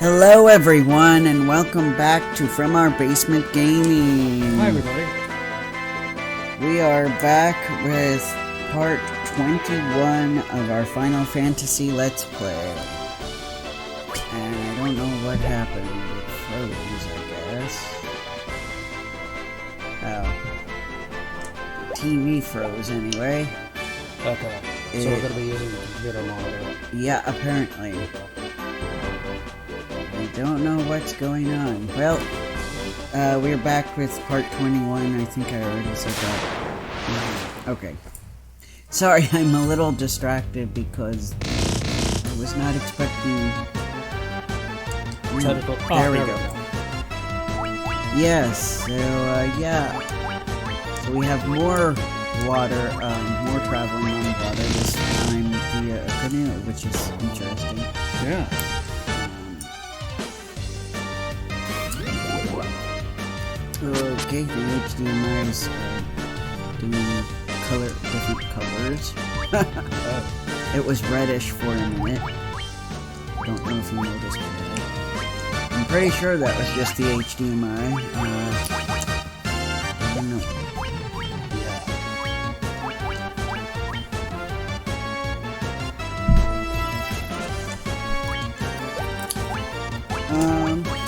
Hello everyone and welcome back to From Our Basement Gaming. Hi everybody. We are back with part 21 of our Final Fantasy Let's Play. And I don't know what happened. It froze, I guess. Oh. TV froze anyway. Okay. So we're going to be using the computer monitor. Yeah, apparently. I don't know what's going on. Well, we're back with part 21. I think I already said that. Okay. Sorry, I'm a little distracted because I was not expecting... Technical. There we go. Yes, so, yeah. So we have more water, more traveling on water, this time via a canoe, which is interesting. Yeah. Okay, the HDMI is doing different colors. It was reddish for a minute. Don't know if you noticed that. I'm pretty sure that was just the HDMI. I don't know.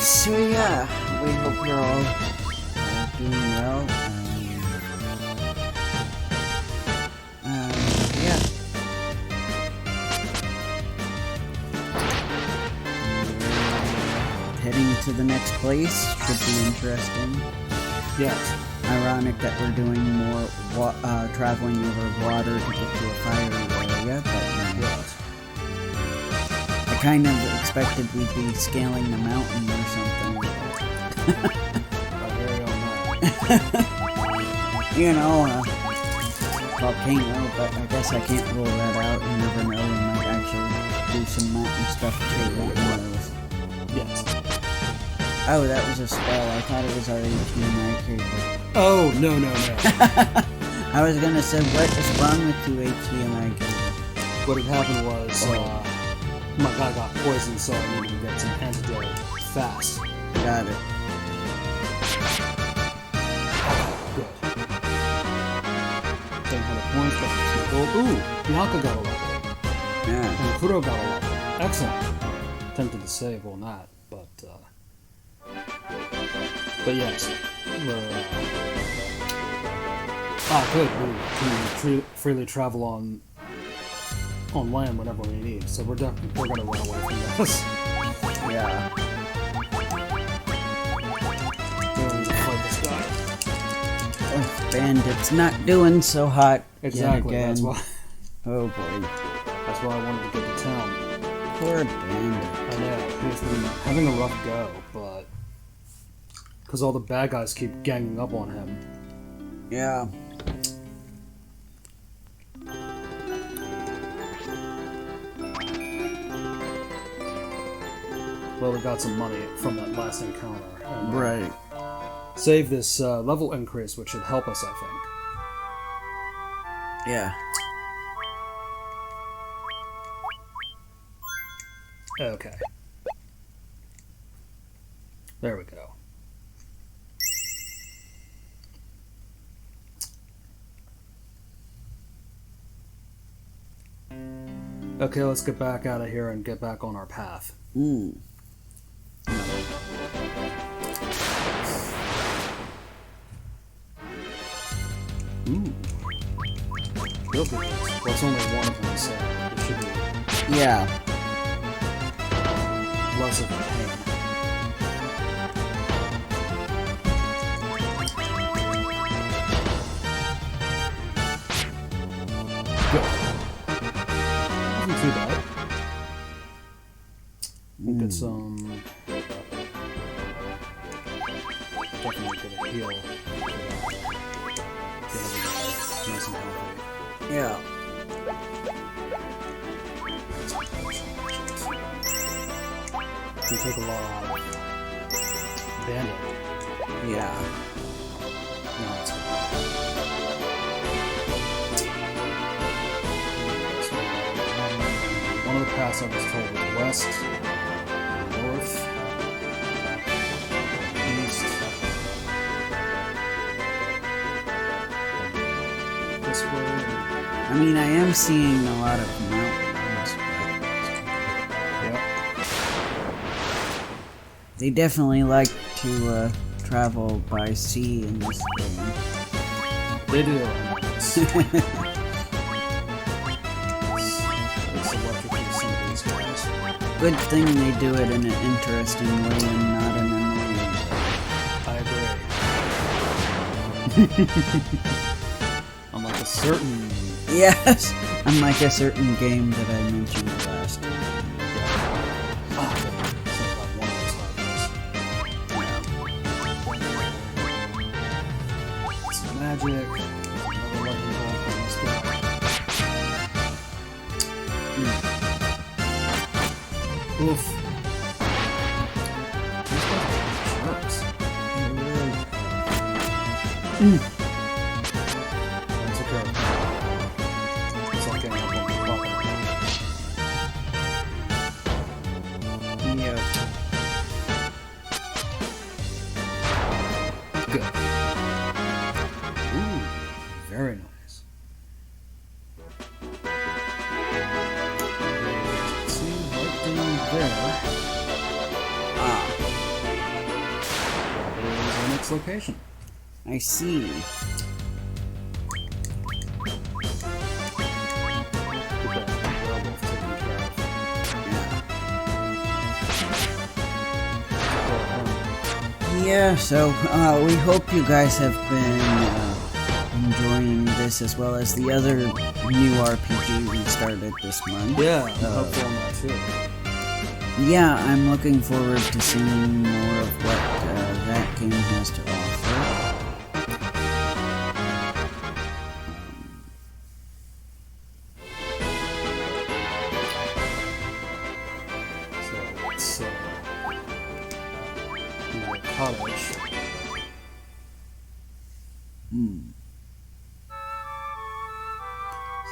So yeah, we hope you're all doing well. Yeah. Heading to the next place should be interesting. Yes. Ironic that we're doing more traveling over water to get to a fiery area, but Yes. I kind of expected we'd be scaling the mountain or something. You know, volcano, but I guess I can't rule that out. You never know, we might actually do some mountain stuff too. Yes. Oh, that was a spell. I thought it was our HDMI cable. Oh, no. I was gonna say, what is wrong with two HDMI cables? What had happened was, my guy got poisoned, so I needed to get some antidote fast. Got it. Good. 700 points, got some gold. Ooh, Bianca got a level. Yeah. And Kuro got a level. Excellent. Tempted to save on that, but yes. We're, good. We can freely travel on land whenever we need, so we're gonna run away from this. Yeah. Fight this guy. Oh, bandits not doing so hot. Exactly. Yet again. That's why. Oh boy. That's why I wanted to get to town. Poor bandit. I know he's been having a rough go, but because all the bad guys keep ganging up on him. Yeah. Well, we got some money from that last encounter. And, Right. save this level increase, which should help us, I think. Yeah. Okay. There we go. Okay, let's get back out of here and get back on our path. Ooh. Real good. Well, it's only one of them, so it should be Yeah. less of a pain. Good. Wasn't too bad. We'll get some... Definitely get a heal. Get everybody nice and healthy. Yeah. You take a lot of bandit. Yeah. No, it's good. One of the paths I was told was west, north, I mean, I am seeing a lot of mountains. Yep. They definitely like to travel by sea in this game. They do. It's electrocute some of these guys. Good thing they do it in an interesting way and not an annoying way. I agree. Unlike a certain... Yes, unlike a certain game that I mentioned last time. It's magic. Another lightning bolt. Let's go. Oof. These guys are jerks. That's okay. It's like getting up on the clock. Yeah. Good. Ooh, very nice. Let's see, right down there is our next location. I see. Get that werewolf taken care of. Yeah, so we hope you guys have been enjoying this as well as the other new RPG we started this month. Yeah, I'm hopeful on that too. Yeah, I'm looking forward to seeing more of what that game has to offer. So let's do a cottage.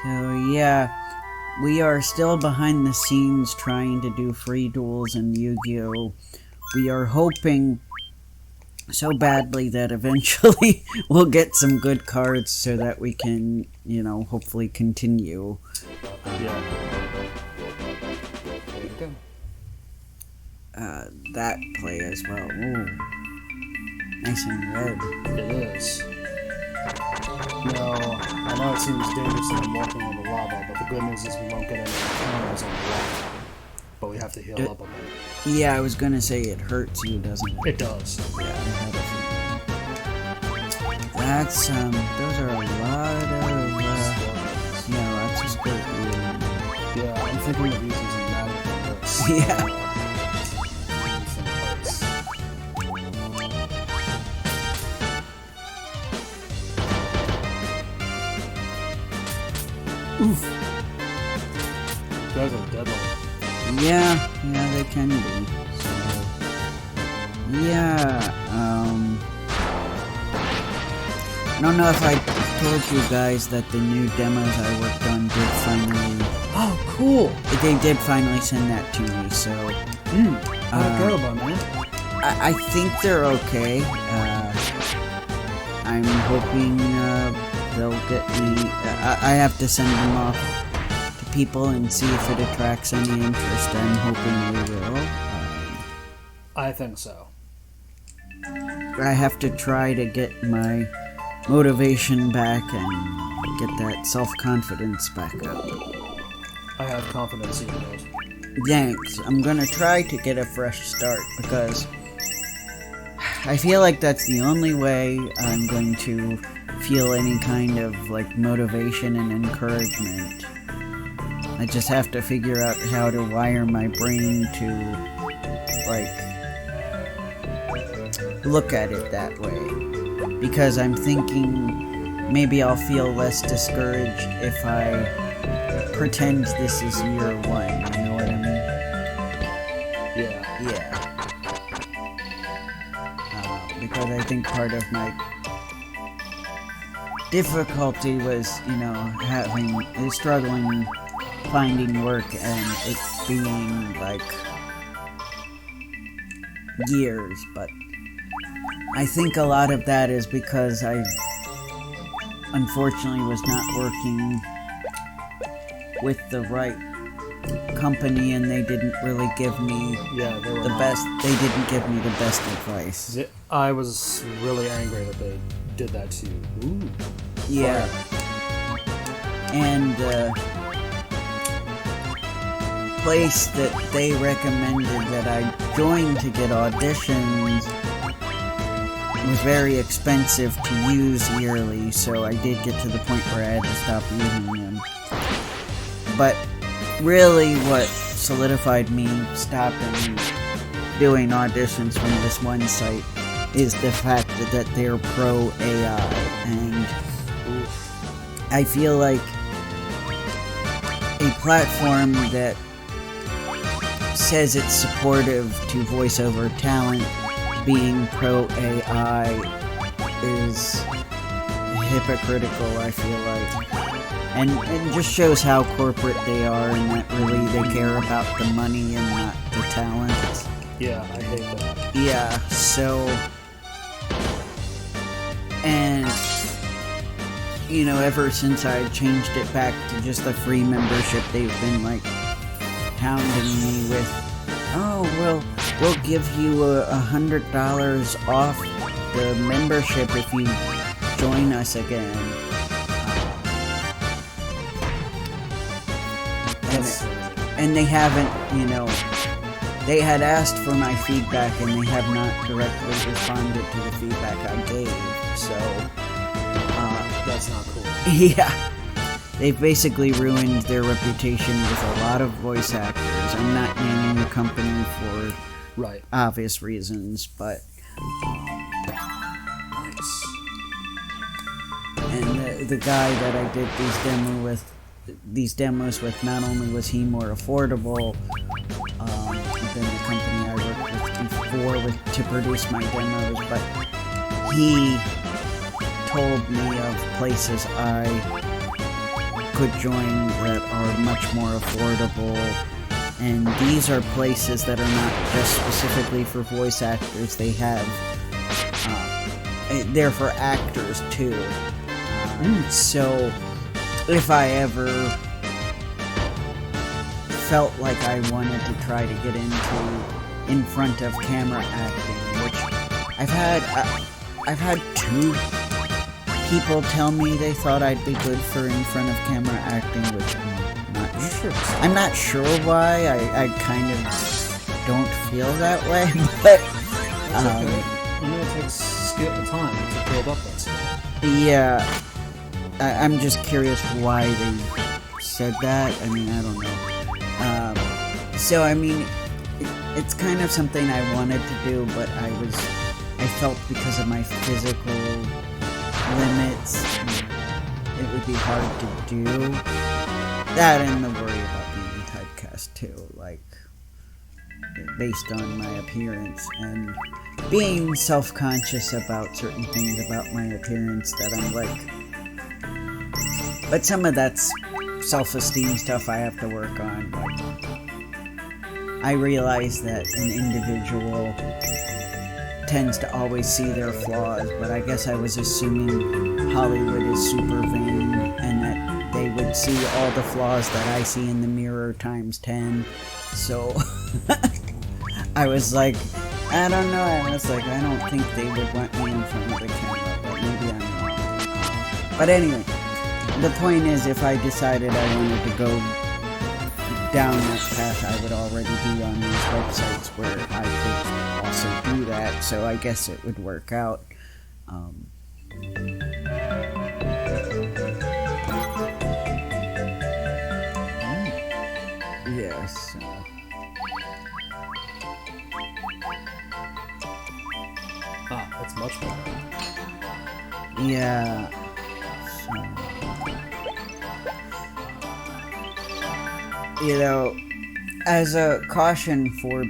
So yeah, we are still behind the scenes trying to do free duels in Yu-Gi-Oh! We are hoping so badly that eventually we'll get some good cards so that we can, you know, hopefully continue. Yeah. There you go. That play as well. Ooh. Nice and red. It is. No, I know it seems dangerous that I'm walking on the lava, but the good news is we won't get any encounters on the lava. But we have to heal up a bit. Yeah, I was gonna say it hurts you, doesn't it? It does. Yeah, I had a feeling. That's, those are a lot of, yeah, lots of scorpions. Yeah, I'm thinking of using some magic on this. Yeah. Some ice. Oof. You guys are deadly. Yeah, they can be. So, yeah, I don't know if I told you guys that the new demos I worked on did finally... Oh, cool! They did finally send that to me, so... How'd it go, man? I think they're okay. I'm hoping they'll get me... I have to send them off to people and see if it attracts any interest. I'm hoping they will. I think so. I have to try to get my motivation back and get that self-confidence back up. I have confidence in you. Thanks. I'm gonna try to get a fresh start because I feel like that's the only way I'm going to feel any kind of like motivation and encouragement. I just have to figure out how to wire my brain to like look at it that way. Because I'm thinking maybe I'll feel less discouraged if I pretend this is year one, you know what I mean? Yeah. Because I think part of my difficulty was, you know, struggling finding work and it being like years, but I think a lot of that is because I unfortunately was not working with the right company, and they didn't really give me they were the best. They didn't give me the best advice. I was really angry that they did that to you. Ooh. Yeah. And place that they recommended that I join to get auditions was very expensive to use yearly, so I did get to the point where I had to stop using them. But really what solidified me stopping doing auditions from this one site is the fact that they're pro AI, and I feel like a platform that says it's supportive to voiceover talent being pro AI is hypocritical, I feel like. And it just shows how corporate they are, and that really they care about the money and not the talent. Yeah, I hate that. Yeah, so... And... You know, ever since I changed it back to just a free membership, they've been, like, hounding me with, oh, we'll give you $100 off the membership if you join us again. And they haven't, you know, they had asked for my feedback, and they have not directly responded to the feedback I gave, so... that's not cool. Yeah. They've basically ruined their reputation with a lot of voice actors. I'm not naming the company for obvious reasons, but... Nice. And the guy that I did these demos with, not only was he more affordable than the company I worked with before to produce my demos, but he told me of places I could join that are much more affordable, and these are places that are not just specifically for voice actors. They have they're for actors too. So if I ever felt like I wanted to try to get into in front of camera acting, which I've had 2 people tell me they thought I'd be good for in front of camera acting, which I'm not sure why. I kind of don't feel that way, but okay. I know it takes skill and time to build up that skill. Yeah, I'm just curious why they said that. I mean, I don't know. So I mean, it's kind of something I wanted to do, but I felt because of my physical limits, it would be hard to do. That and the worry about being typecast too, like, based on my appearance, and being self-conscious about certain things about my appearance that I'm like... But some of that's self-esteem stuff I have to work on. Like, I realize that an individual tends to always see their flaws, but I guess I was assuming Hollywood is super vain, and that they would see all the flaws that I see in the mirror times 10. So I was like, I don't know. I was like, I don't think they would want me in front of the camera, but maybe I'm wrong. But anyway, the point is, if I decided I wanted to go down that path, I would already be on these websites where I could also do that, so I guess it would work out. Yes. That's much better. Yeah. You know, as a caution for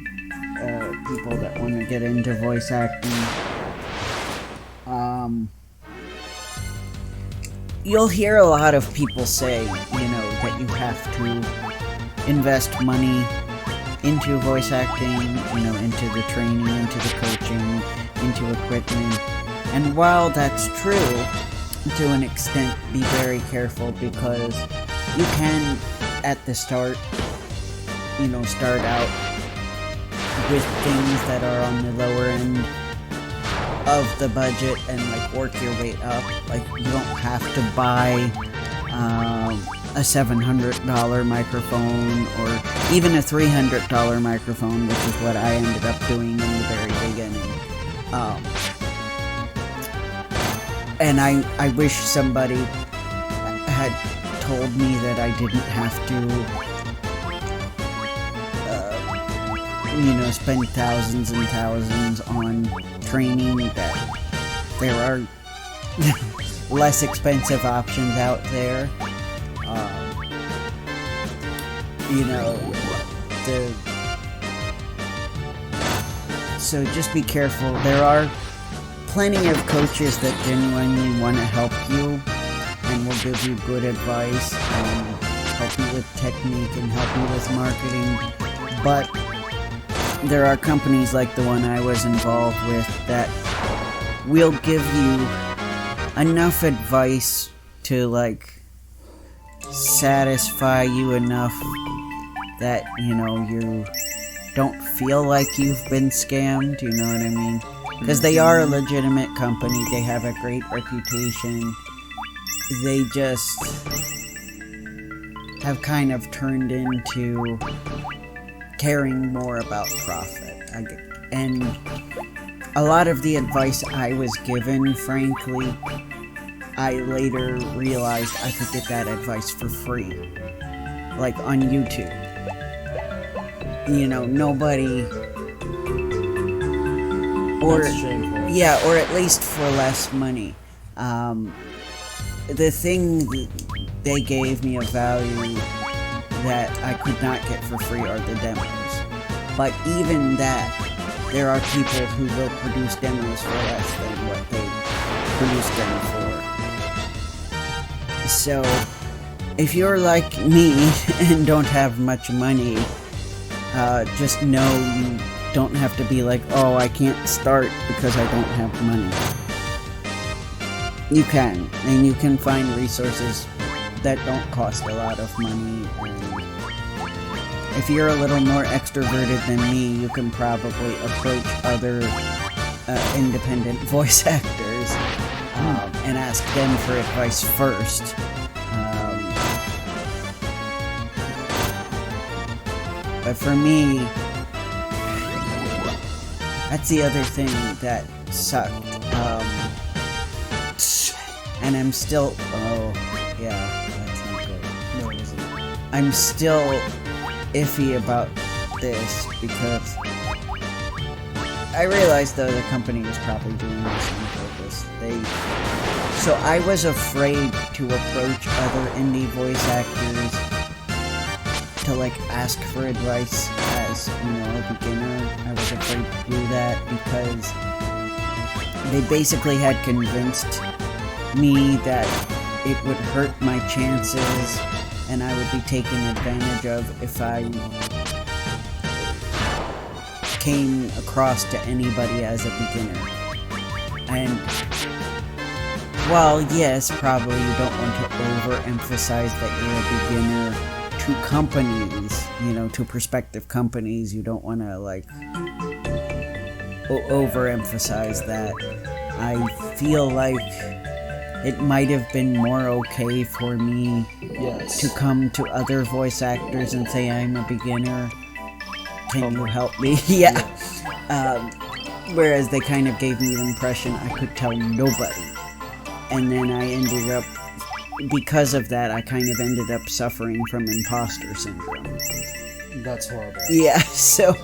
people that want to get into voice acting, you'll hear a lot of people say, you know, that you have to invest money into voice acting, you know, into the training, into the coaching, into equipment. And while that's true, to an extent, be very careful, because you can at the start, start out with things that are on the lower end of the budget and like work your way up. Like you don't have to buy a $700 microphone or even a $300 microphone, which is what I ended up doing in the very beginning. And I wish somebody had told me that I didn't have to spend thousands and thousands on training, that there are less expensive options out there. So just be careful. There are plenty of coaches that genuinely want to help you and will give you good advice and help you with technique and help you with marketing, but there are companies like the one I was involved with that will give you enough advice to like satisfy you enough that you don't feel like you've been scammed, you know what I mean? Because they are a legitimate company, they have a great reputation, they just have kind of turned into caring more about profit. And a lot of the advice I was given, frankly, I later realized I could get that advice for free. Like on YouTube. Nobody... Or at least for less money. The thing they gave me of value that I could not get for free are the demos. But even that, there are people who will produce demos for less than what they produced them for. So, if you're like me and don't have much money, just know you don't have to be like, oh, I can't start because I don't have money. You can, and you can find resources that don't cost a lot of money. And if you're a little more extroverted than me, you can probably approach other independent voice actors and ask them for advice first. But for me, that's the other thing that sucked. And I'm still... Oh, yeah, that's not good. No, it isn't. I'm still iffy about this because I realized, though, the company was probably doing this on purpose. So I was afraid to approach other indie voice actors to, like, ask for advice as, a beginner. I was afraid to do that because they basically had convinced me that it would hurt my chances and I would be taken advantage of if I came across to anybody as a beginner. And while yes, probably you don't want to overemphasize that you're a beginner to companies, to prospective companies, you don't want to like overemphasize that. I feel like it might have been more okay for me to come to other voice actors and say, I'm a beginner, can you help me? Yeah. Whereas they kind of gave me the impression I could tell nobody. And then I ended up, because of that, I kind of ended up suffering from imposter syndrome. That's horrible. Yeah, so...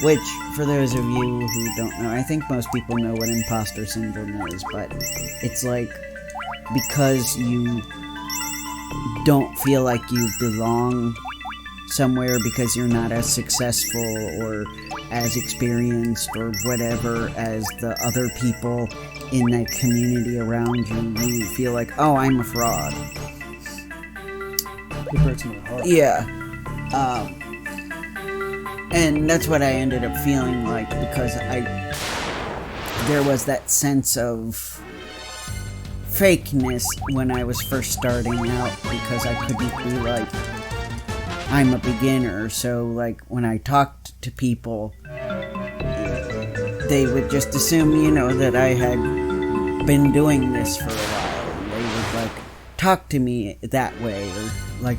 Which, for those of you who don't know, I think most people know what imposter syndrome is, but it's like, because you don't feel like you belong somewhere because you're not as successful or as experienced or whatever as the other people in that community around you, you feel like, oh, I'm a fraud. It hurts my heart. Yeah. And that's what I ended up feeling like, because there was that sense of fakeness when I was first starting out, because I couldn't be like I'm a beginner, so like when I talked to people, they would just assume, that I had been doing this for a while, and they would like talk to me that way, or like,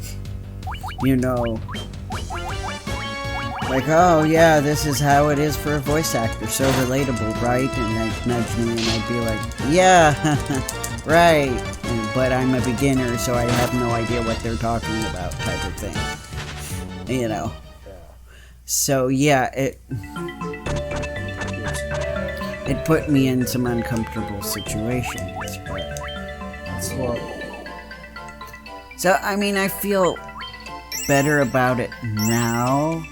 like, oh yeah, this is how it is for a voice actor, so relatable, right? And they'd nudge me and I'd be like, yeah, right, but I'm a beginner, so I have no idea what they're talking about, type of thing, So yeah, it put me in some uncomfortable situations, but That's horrible. so I mean, I feel better about it now.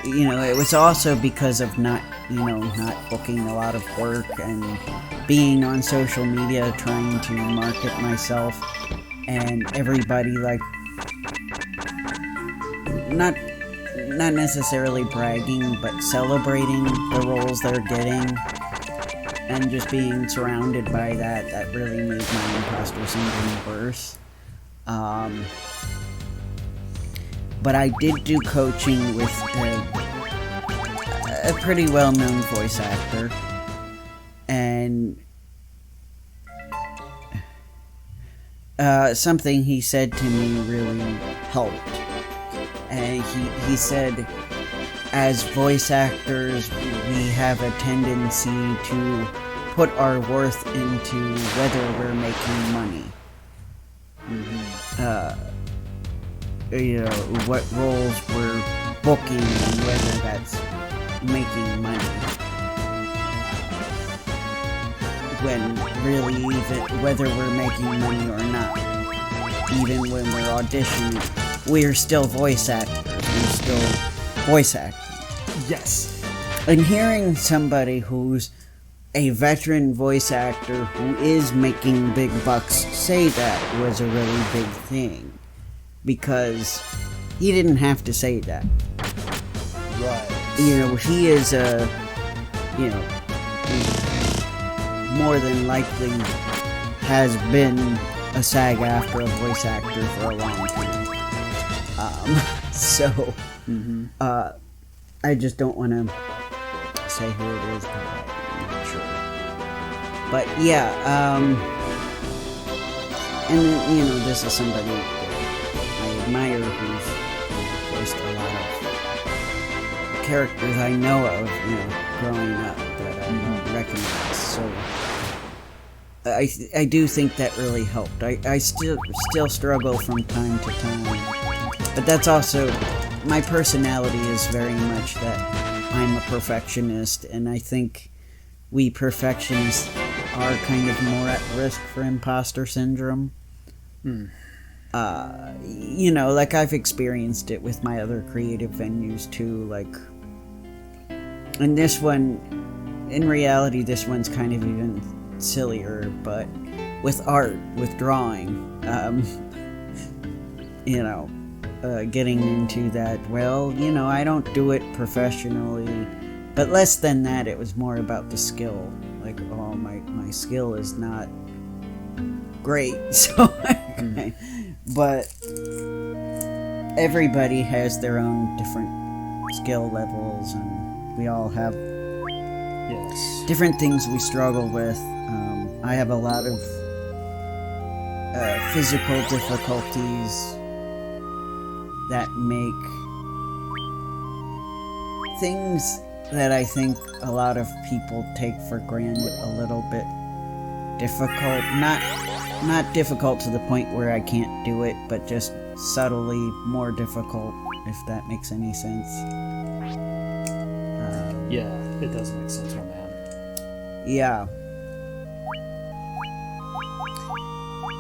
It was also because of not booking a lot of work and being on social media trying to market myself, and everybody like not necessarily bragging but celebrating the roles they're getting, and just being surrounded by that really made my imposter syndrome worse. But I did do coaching with a pretty well-known voice actor, and something he said to me really helped. And he said, as voice actors, we have a tendency to put our worth into whether we're making money. What roles we're booking and whether that's making money. When really, even whether we're making money or not, even when we're auditioning, we're still voice actors. We're still voice acting. Yes. And hearing somebody who's a veteran voice actor who is making big bucks say that was a really big thing. Because he didn't have to say that. Right. He is more than likely has been a SAG-AFTRA voice actor for a long time. I just don't want to say who it is, but I'm not sure. But yeah, and then, this is somebody I admire who's voiced a lot of characters I know of, growing up that I recognize. So I do think that really helped. I still struggle from time to time, but that's also my personality is very much that I'm a perfectionist, and I think we perfectionists are kind of more at risk for imposter syndrome. Like I've experienced it with my other creative venues too, like, and this one, in reality, this one's kind of even sillier, but with art, with drawing, getting into that, I don't do it professionally, but less than that, it was more about the skill, like, my skill is not great, so, but everybody has their own different skill levels, and we all have different things we struggle with. I have a lot of physical difficulties that make things that I think a lot of people take for granted a little bit difficult. Not difficult to the point where I can't do it, but just subtly more difficult, if that makes any sense. Yeah, it does make sense, my man. Yeah.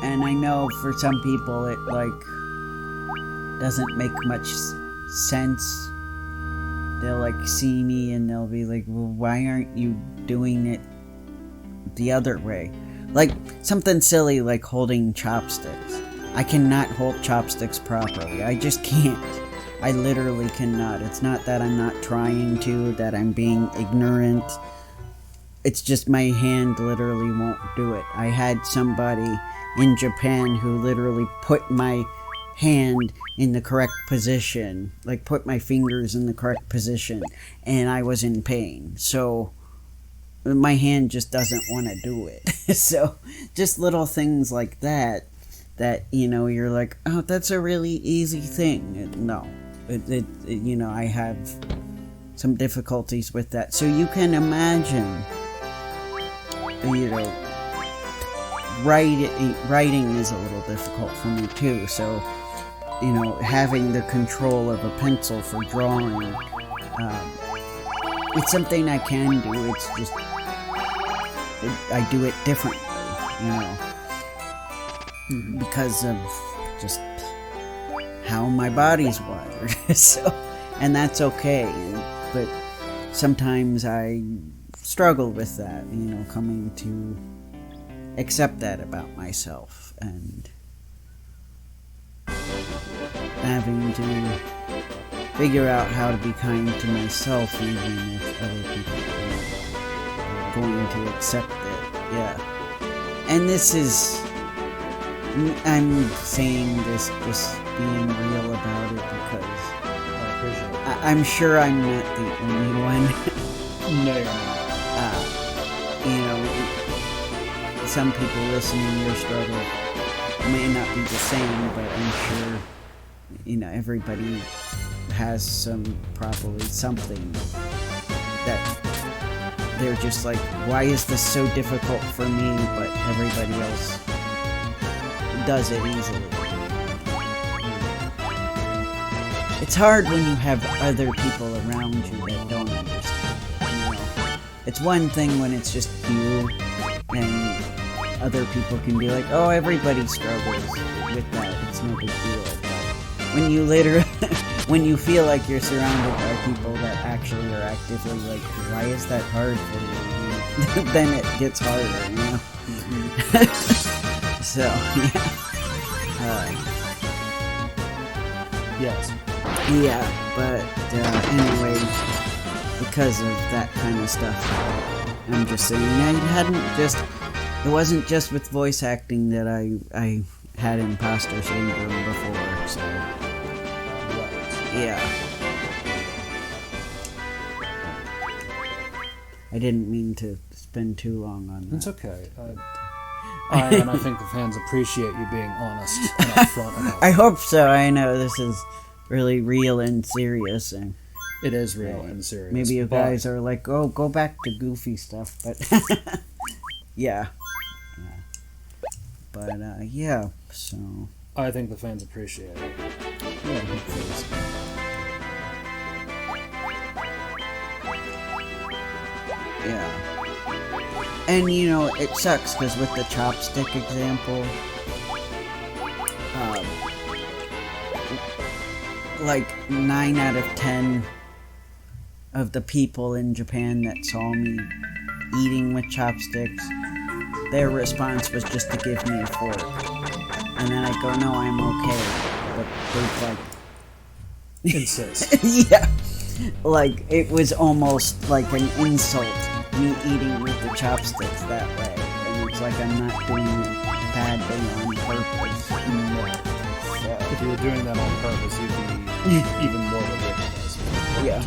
And I know for some people it, doesn't make much sense. They'll, see me and they'll be like, well, why aren't you doing it the other way? Like, something silly like holding chopsticks. I cannot hold chopsticks properly. I just can't. I literally cannot. It's not that I'm not trying to, that I'm being ignorant. It's just my hand literally won't do it. I had somebody in Japan who literally put my hand in the correct position, like put my fingers in the correct position, and I was in pain. So my hand just doesn't want to do it. So just little things like that, you're like, oh, that's a really easy thing. No, I have some difficulties with that. So you can imagine, writing is a little difficult for me too. So, having the control of a pencil for drawing, it's something I can do. It's just, I do it differently, because of just how my body's wired. So, and that's okay. But sometimes I struggle with that, coming to accept that about myself and having to figure out how to be kind to myself even if other people are going to accept it. Yeah. And this is, I'm saying this just being real about it because I'm sure I'm not the only one. No, you're not. Some people listening, your struggle may not be the same, but I'm sure, everybody has probably something that they're just like, why is this so difficult for me, but everybody else does it easily. It's hard when you have other people around you that don't understand. It's one thing when it's just you and other people can be like, oh, everybody struggles with that, it's no big deal. But when you feel like you're surrounded by people that actually are actively like, why is that hard for you? Then it gets harder, So, yeah. Yes. Yeah, but anyway, because of that kind of stuff, I'm just saying, it wasn't just with voice acting that I had imposter syndrome before, so, yeah. I didn't mean to spend too long on that. It's okay. And I think the fans appreciate you being honest and upfront about it. I hope so. I know this is really real and serious, and it is real and serious. Maybe you guys are like, oh, go back to goofy stuff, but yeah. But yeah, so I think the fans appreciate it. Yeah, hopefully so. Yeah. And it sucks because with the chopstick example, like 9 out of 10 of the people in Japan that saw me eating with chopsticks, their response was just to give me a fork. And then I go, no, I'm okay. But they'd insist. Yeah. Like, it was almost like an insult, me eating with the chopsticks that way. And it's like I'm not doing it badly on purpose. So, if you were doing that on purpose, you'd be even more ridiculous. Yeah.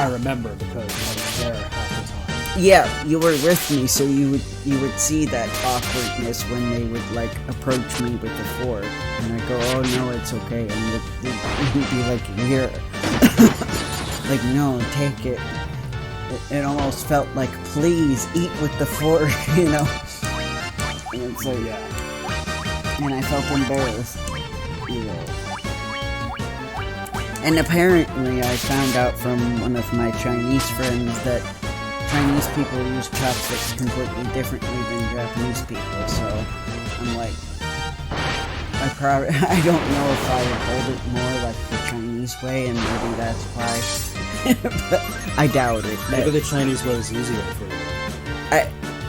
I remember because I was there half the time. Yeah, you were with me, so you would see that awkwardness when they would like approach me with the fork, and I go, oh no, it's okay, and you'd be like, here, like, no, take it. It almost felt like, please eat with the fork, And it's like, yeah. And I felt embarrassed, And apparently, I found out from one of my Chinese friends that Chinese people use chopsticks completely differently than Japanese people, so I'm like, I don't know if I would hold it more like the Chinese way, and maybe that's why, but I doubt it. Maybe the Chinese way is easier for you.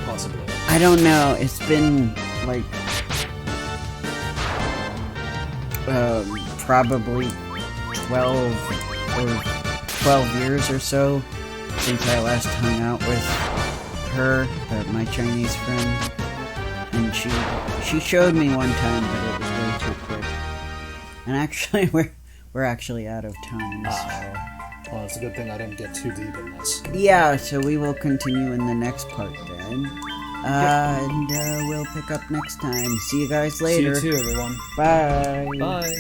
Possibly. I don't know, it's been like, probably 12 years or so since I last hung out with her, my Chinese friend, and she showed me one time, but it was way too quick. And actually, we're actually out of time. Well, it's a good thing I didn't get too deep in this. Yeah, so we will continue in the next part then. And we'll pick up next time. See you guys later. See you too, everyone. Bye. Bye.